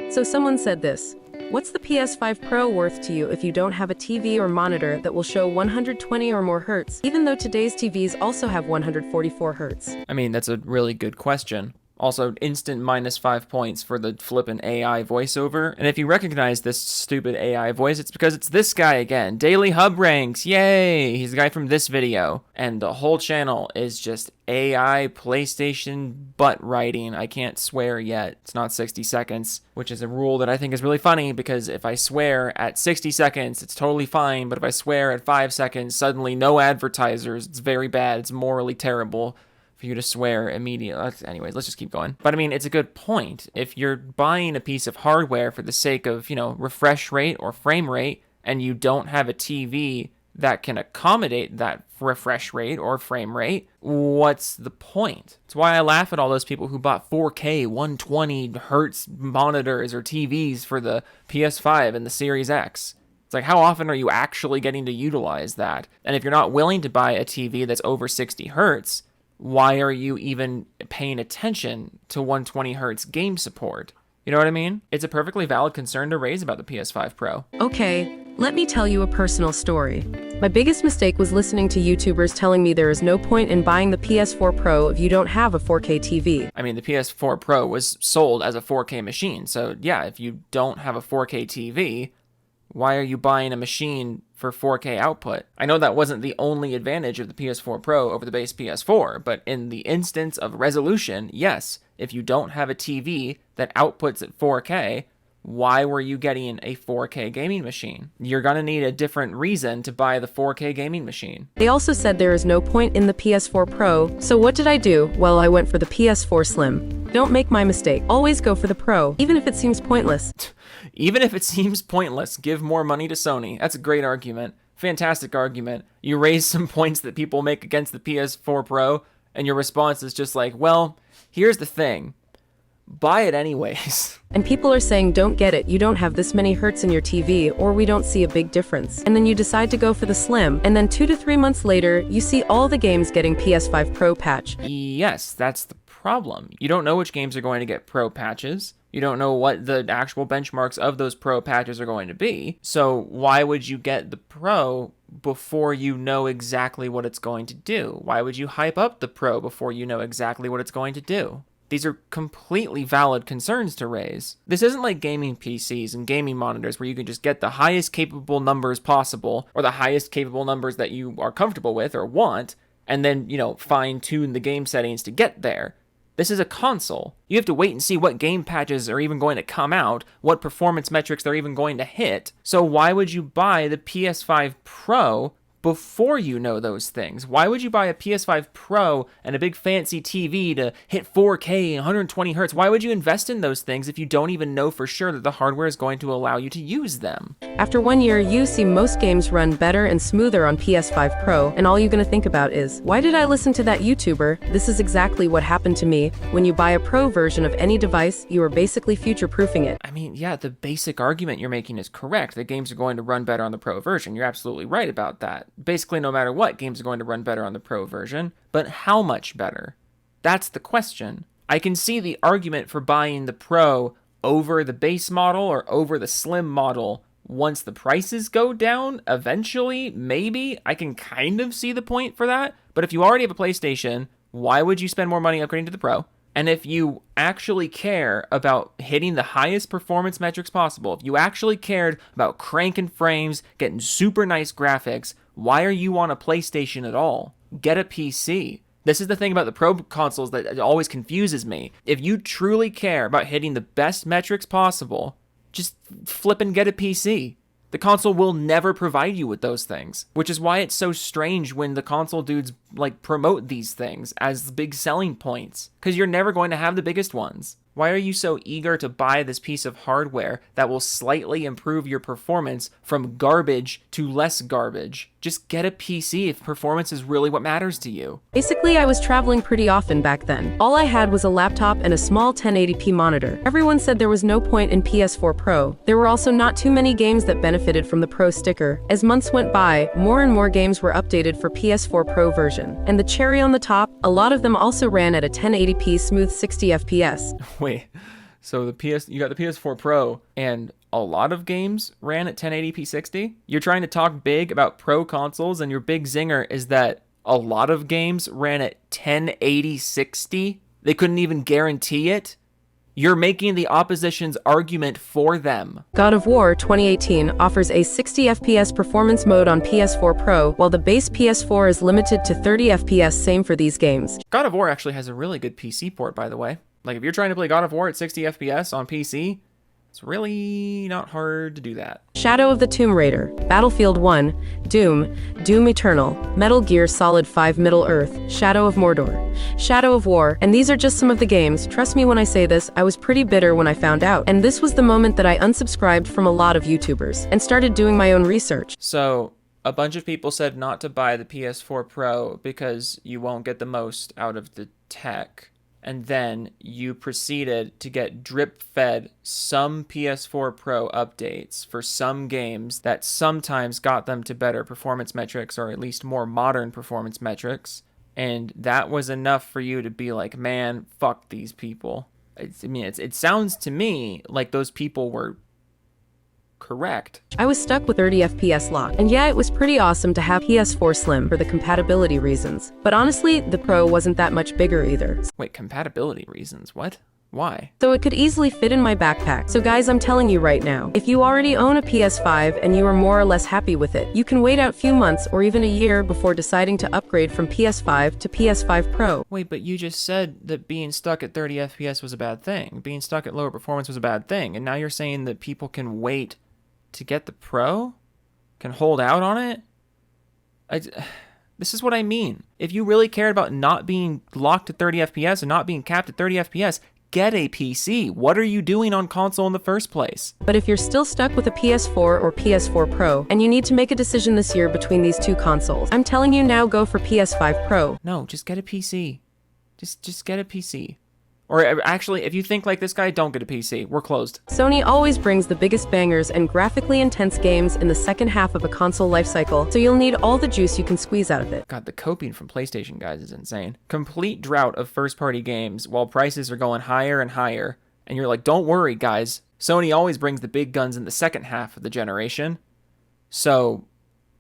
So someone said this. What's the PS5 Pro worth to you if you don't have a TV or monitor that will show 120 or more hertz, even though today's TVs also have 144 hertz? I mean, that's a really good question. Also, instant -5 points for the flippin' AI voiceover. And if you recognize this stupid AI voice, it's because it's this guy again. Daily Hub Ranks, yay! He's the guy from this video. And the whole channel is just AI PlayStation butt writing. I can't swear yet. It's not 60 seconds, which is a rule that I think is really funny because if I swear at 60 seconds, it's totally fine. But if I swear at 5 seconds, suddenly no advertisers. It's very bad. It's morally terrible for you to swear immediately. Anyways, let's just keep going. But I mean, it's a good point. If you're buying a piece of hardware for the sake of, refresh rate or frame rate, and you don't have a TV that can accommodate that refresh rate or frame rate, what's the point? It's why I laugh at all those people who bought 4K 120 hertz monitors or TVs for the PS5 and the Series X. It's like, how often are you actually getting to utilize that? And if you're not willing to buy a TV that's over 60 hertz, why are you even paying attention to 120 hertz game support? You know what I mean? It's a perfectly valid concern to raise about the PS5 Pro. Okay, let me tell you a personal story. My biggest mistake was listening to YouTubers telling me there is no point in buying the PS4 Pro if you don't have a 4K TV. I mean, the PS4 Pro was sold as a 4K machine, so yeah, if you don't have a 4K TV, why are you buying a machine for 4K output? I know that wasn't the only advantage of the PS4 Pro over the base PS4, but in the instance of resolution, yes, if you don't have a TV that outputs at 4K, why were you getting a 4K gaming machine? You're gonna need a different reason to buy the 4K gaming machine. They also said there is no point in the PS4 Pro, so what did I do? Well, I went for the PS4 Slim. Don't make my mistake. Always go for the Pro, even if it seems pointless. Even if it seems pointless, give more money to Sony. That's a great argument. Fantastic argument. You raise some points that people make against the PS4 Pro, and your response is just like, well, here's the thing. Buy it anyways. And people are saying, don't get it, you don't have this many hertz in your TV, or we don't see a big difference. And then you decide to go for the Slim, and then 2 to 3 months later, you see all the games getting PS5 Pro patch. Yes, that's the problem. You don't know which games are going to get Pro patches. You don't know what the actual benchmarks of those Pro patches are going to be. So why would you get the Pro before you know exactly what it's going to do? Why would you hype up the Pro before you know exactly what it's going to do? These are completely valid concerns to raise. This isn't like gaming PCs and gaming monitors where you can just get the highest capable numbers possible or the highest capable numbers that you are comfortable with or want, and then, fine-tune the game settings to get there. This is a console. You have to wait and see what game patches are even going to come out, what performance metrics they're even going to hit. So why would you buy the PS5 Pro before you know those things? Why would you buy a PS5 Pro and a big fancy TV to hit 4K and 120 hertz? Why would you invest in those things if you don't even know for sure that the hardware is going to allow you to use them? After 1 year, you see most games run better and smoother on PS5 Pro, and all you're gonna think about is, why did I listen to that YouTuber? This is exactly what happened to me. When you buy a Pro version of any device, you are basically future-proofing it. I mean, yeah, the basic argument you're making is correct. The games are going to run better on the Pro version. You're absolutely right about that. Basically, no matter what, games are going to run better on the Pro version. But how much better? That's the question. I can see the argument for buying the Pro over the base model or over the Slim model once the prices go down, eventually, maybe. I can kind of see the point for that. But if you already have a PlayStation, why would you spend more money upgrading to the Pro? And if you actually care about hitting the highest performance metrics possible, if you actually cared about cranking frames, getting super nice graphics, why are you on a PlayStation at all? Get a PC. This is the thing about the Pro consoles that always confuses me. If you truly care about hitting the best metrics possible, just flip and get a PC. The console will never provide you with those things, which is why it's so strange when the console dudes promote these things as big selling points, because you're never going to have the biggest ones. Why are you so eager to buy this piece of hardware that will slightly improve your performance from garbage to less garbage? Just get a PC if performance is really what matters to you. Basically, I was traveling pretty often back then. All I had was a laptop and a small 1080p monitor. Everyone said there was no point in PS4 Pro. There were also not too many games that benefited from the Pro sticker. As months went by, more and more games were updated for PS4 Pro version. And the cherry on the top, a lot of them also ran at a 1080p smooth 60 FPS. Wait, So you got the PS4 Pro, and a lot of games ran at 1080p 60. You're trying to talk big about pro consoles, and your big zinger is that a lot of games ran at 1080 60. They couldn't even guarantee it. You're making the opposition's argument for them. God of War 2018 offers a 60 FPS performance mode on PS4 Pro, while the base PS4 is limited to 30 FPS, same for these games. God of War actually has a really good PC port, by the way. Like, if you're trying to play God of War at 60 FPS on PC, it's really not hard to do that. Shadow of the Tomb Raider, Battlefield 1, Doom, Doom Eternal, Metal Gear Solid 5 Middle-earth, Shadow of Mordor, Shadow of War, and these are just some of the games. Trust me when I say this, I was pretty bitter when I found out, and this was the moment that I unsubscribed from a lot of YouTubers and started doing my own research. So, a bunch of people said not to buy the PS4 Pro because you won't get the most out of the tech. And then you proceeded to get drip-fed some PS4 Pro updates for some games that sometimes got them to better performance metrics, or at least more modern performance metrics. And that was enough for you to be like, man, fuck these people. It sounds to me like those people were correct. I was stuck with 30 FPS lock, and yeah, it was pretty awesome to have PS4 Slim for the compatibility reasons. But honestly, the Pro wasn't that much bigger either. Wait, compatibility reasons? What? Why? So it could easily fit in my backpack. So guys, I'm telling you right now, if you already own a PS5 and you are more or less happy with it, you can wait out a few months or even a year before deciding to upgrade from PS5 to PS5 Pro. Wait, but you just said that being stuck at 30 FPS was a bad thing. Being stuck at lower performance was a bad thing. And now you're saying that people can wait to get the Pro? Can hold out on it? This is what I mean. If you really cared about not being locked at 30 FPS and not being capped at 30 FPS, get a PC. What are you doing on console in the first place? But if you're still stuck with a PS4 or PS4 Pro, and you need to make a decision this year between these two consoles, I'm telling you now, go for PS5 Pro. No, just get a PC. Just get a PC. Or actually, if you think like this guy, don't get a PC. We're closed. Sony always brings the biggest bangers and graphically intense games in the second half of a console lifecycle, so you'll need all the juice you can squeeze out of it. God, the coping from PlayStation guys is insane. Complete drought of first-party games while prices are going higher and higher. And you're like, don't worry, guys. Sony always brings the big guns in the second half of the generation. So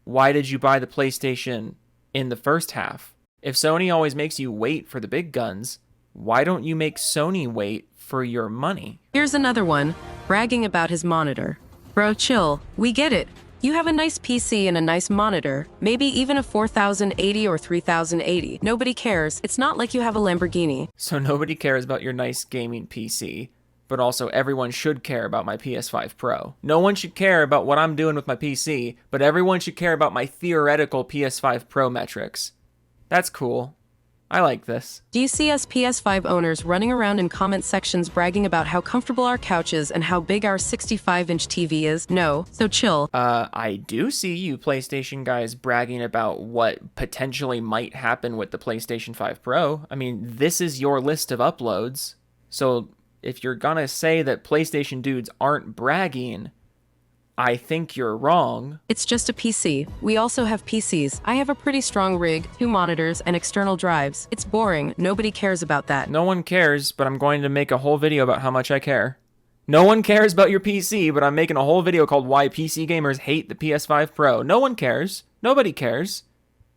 why did you buy the PlayStation in the first half? If Sony always makes you wait for the big guns, why don't you make Sony wait for your money? Here's another one, bragging about his monitor. Bro, chill. We get it. You have a nice PC and a nice monitor, maybe even a 4080 or 3080. Nobody cares. It's not like you have a Lamborghini. So nobody cares about your nice gaming PC, but also everyone should care about my PS5 Pro. No one should care about what I'm doing with my PC, but everyone should care about my theoretical PS5 Pro metrics. That's cool. I like this. Do you see us PS5 owners running around in comment sections bragging about how comfortable our couch is and how big our 65-inch TV is? No, so chill. I do see you PlayStation guys bragging about what potentially might happen with the PlayStation 5 Pro. I mean, this is your list of uploads. So if you're gonna say that PlayStation dudes aren't bragging, I think you're wrong. It's just a PC. We also have PCs. I have a pretty strong rig, 2 monitors, and external drives. It's boring. Nobody cares about that. No one cares, but I'm going to make a whole video about how much I care. No one cares about your PC, but I'm making a whole video called Why PC Gamers Hate the PS5 Pro. No one cares. Nobody cares.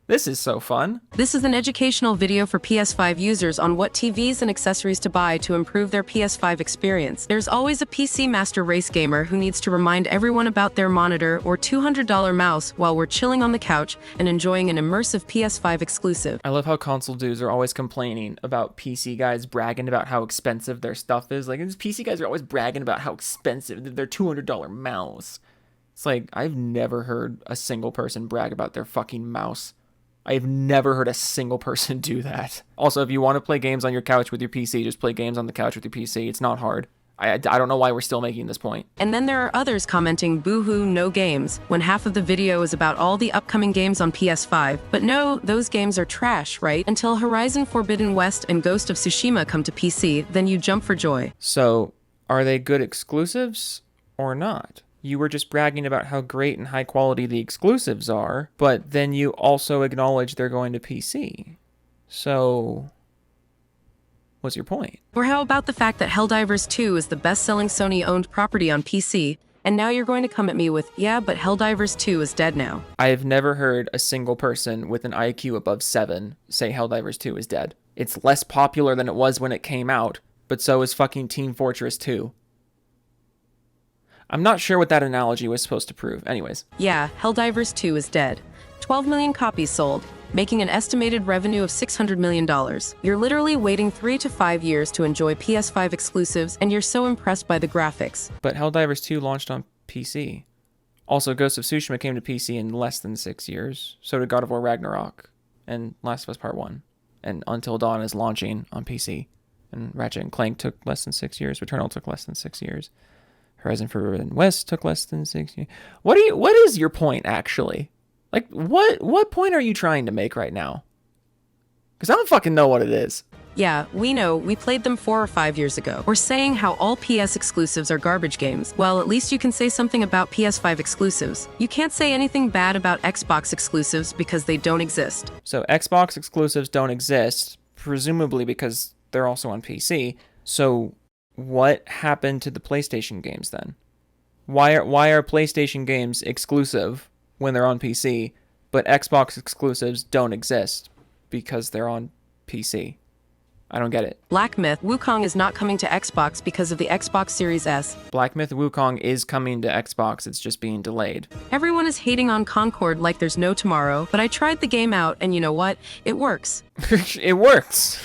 This is so fun. This is an educational video for PS5 users on what TVs and accessories to buy to improve their PS5 experience. There's always a PC master race gamer who needs to remind everyone about their monitor or $200 mouse while we're chilling on the couch and enjoying an immersive PS5 exclusive. I love how console dudes are always complaining about PC guys bragging about how expensive their stuff is. Like, these PC guys are always bragging about how expensive their $200 mouse. It's like, I've never heard a single person brag about their fucking mouse. I've never heard a single person do that. Also, if you want to play games on your couch with your PC, just play games on the couch with your PC. It's not hard. I don't know why we're still making this point. And then there are others commenting, boo-hoo, no games, when half of the video is about all the upcoming games on PS5. But no, those games are trash, right? Until Horizon Forbidden West and Ghost of Tsushima come to PC, then you jump for joy. So, are they good exclusives or not? You were just bragging about how great and high quality the exclusives are, but then you also acknowledge they're going to PC. So, What's your point? Or how about the fact that Helldivers 2 is the best-selling Sony-owned property on PC, and now you're going to come at me with, yeah, but Helldivers 2 is dead now. I have never heard a single person with an IQ above 7 say Helldivers 2 is dead. It's less popular than it was when it came out, but so is fucking Team Fortress 2. I'm not sure what that analogy was supposed to prove. Anyways. Yeah, Helldivers 2 is dead. 12 million copies sold, making an estimated revenue of $600 million. You're literally waiting 3 to 5 years to enjoy PS5 exclusives, and you're so impressed by the graphics. But Helldivers 2 launched on PC. Also, Ghost of Tsushima came to PC in less than 6 years. So did God of War Ragnarok and Last of Us Part 1. And Until Dawn is launching on PC. And Ratchet & Clank took less than 6 years. Returnal took less than 6 years. Horizon Forbidden West took less than 6 years. What is your point, actually? Like, what point are you trying to make right now? Because I don't fucking know what it is. Yeah, we know. We played them 4 or 5 years ago. We're saying how all PS exclusives are garbage games. Well, at least you can say something about PS5 exclusives. You can't say anything bad about Xbox exclusives because they don't exist. So Xbox exclusives don't exist, presumably because they're also on PC. So what happened to the PlayStation games then? Why are PlayStation games exclusive when they're on PC, but Xbox exclusives don't exist because they're on PC? I don't get it. Black Myth Wukong is not coming to Xbox because of the Xbox Series S. Black Myth Wukong is coming to Xbox, it's just being delayed. Everyone is hating on Concord like there's no tomorrow, but I tried the game out, and you know what? It works. It works.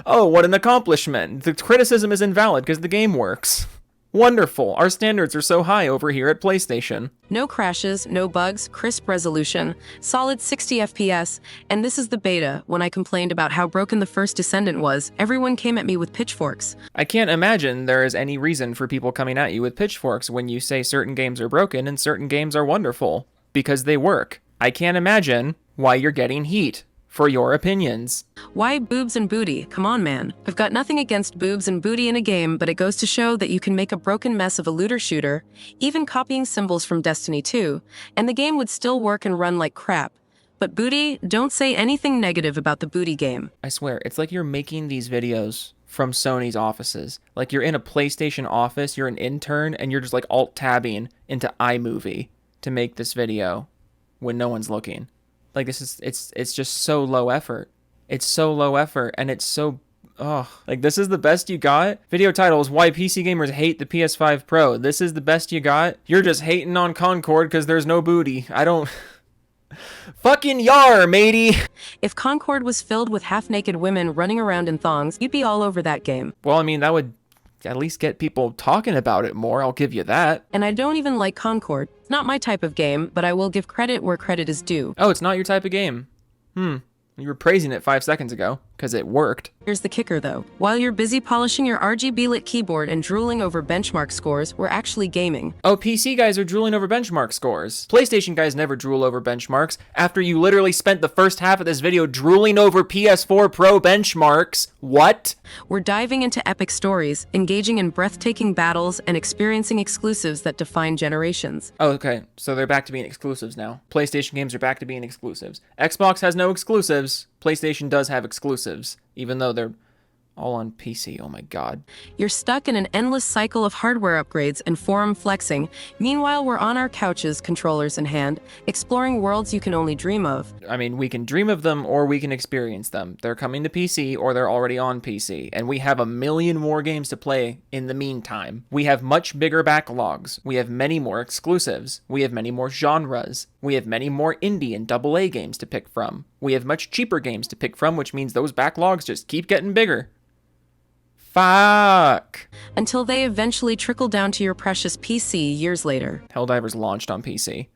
Oh, what an accomplishment. The criticism is invalid because the game works. Wonderful. Our standards are so high over here at PlayStation. No crashes, no bugs, crisp resolution, solid 60 FPS, and this is the beta. When I complained about how broken the first Descendant was, everyone came at me with pitchforks. I can't imagine there is any reason for people coming at you with pitchforks when you say certain games are broken and certain games are wonderful, because they work. I can't imagine why you're getting heat for your opinions. Why boobs and booty? Come on, man. I've got nothing against boobs and booty in a game, but it goes to show that you can make a broken mess of a looter shooter, even copying symbols from Destiny 2, and the game would still work and run like crap. But booty, don't say anything negative about the booty game. I swear, it's like you're making these videos from Sony's offices. Like you're in a PlayStation office, you're an intern, and you're just like alt-tabbing into iMovie to make this video when no one's looking. Like it's just so low effort. It's so low effort and it's so like this is the best you got? Video title is Why PC Gamers Hate the PS5 Pro. This is the best you got? You're just hating on Concord because there's no booty. I don't fucking yar, matey. If Concord was filled with half-naked women running around in thongs, you'd be all over that game. Well, I mean, that would at least get people talking about it more, I'll give you that. And I don't even like Concord. It's not my type of game, but I will give credit where credit is due. Oh, it's not your type of game. You were praising it 5 seconds ago, because it worked. Here's the kicker, though. While you're busy polishing your RGB-lit keyboard and drooling over benchmark scores, we're actually gaming. Oh, PC guys are drooling over benchmark scores. PlayStation guys never drool over benchmarks. After you literally spent the first half of this video drooling over PS4 Pro benchmarks. What? We're diving into epic stories, engaging in breathtaking battles, and experiencing exclusives that define generations. Oh, okay. So they're back to being exclusives now. PlayStation games are back to being exclusives. Xbox has no exclusives. PlayStation does have exclusives, even though they're all on PC. Oh my god. You're stuck in an endless cycle of hardware upgrades and forum flexing. Meanwhile, we're on our couches, controllers in hand, exploring worlds you can only dream of. I mean, we can dream of them or we can experience them. They're coming to PC or they're already on PC, and we have a million more games to play in the meantime. We have much bigger backlogs. We have many more exclusives. We have many more genres. We have many more indie and AA games to pick from. We have much cheaper games to pick from, which means those backlogs just keep getting bigger. Fuck. Until they eventually trickle down to your precious PC years later. Helldivers launched on PC.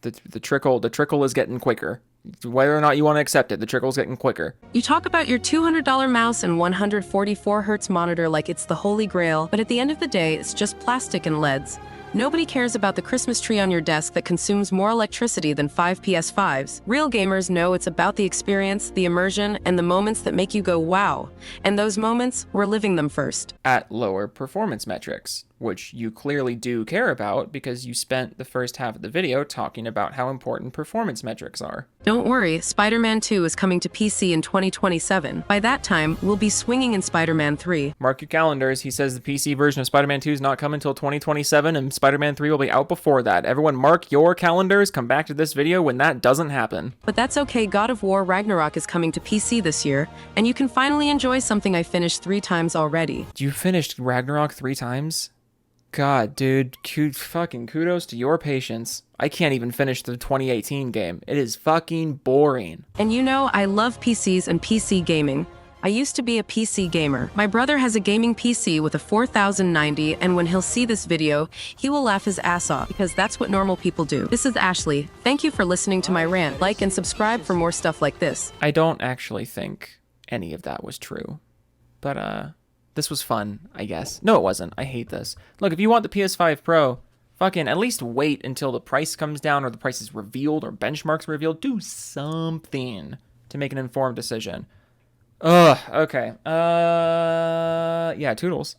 The trickle is getting quicker. Whether or not you want to accept it, the trickle's getting quicker. You talk about your $200 mouse and 144 Hz monitor like it's the holy grail, but at the end of the day, it's just plastic and LEDs. Nobody cares about the Christmas tree on your desk that consumes more electricity than 5 PS5s. Real gamers know it's about the experience, the immersion, and the moments that make you go wow. And those moments, we're living them first. At lower performance metrics, which you clearly do care about because you spent the first half of the video talking about how important performance metrics are. Don't worry, Spider-Man 2 is coming to PC in 2027. By that time, we'll be swinging in Spider-Man 3. Mark your calendars. He says the PC version of Spider-Man 2 is not coming until 2027, and Spider-Man 3 will be out before that. Everyone mark your calendars. Come back to this video when that doesn't happen. But that's okay, God of War Ragnarok is coming to PC this year, and you can finally enjoy something I finished 3 times already. You finished Ragnarok 3 times? God, dude, fucking kudos to your patience. I can't even finish the 2018 game. It is fucking boring. And you know, I love PCs and PC gaming. I used to be a PC gamer. My brother has a gaming PC with a 4090, and when he'll see this video, he will laugh his ass off because that's what normal people do. This is Ashley. Thank you for listening to my rant. Like and subscribe for more stuff like this. I don't actually think any of that was true. But, this was fun, I guess. No, it wasn't. I hate this. Look, if you want the PS5 Pro, fucking at least wait until the price comes down or the price is revealed or benchmarks revealed. Do something to make an informed decision. Ugh, okay. Yeah, toodles.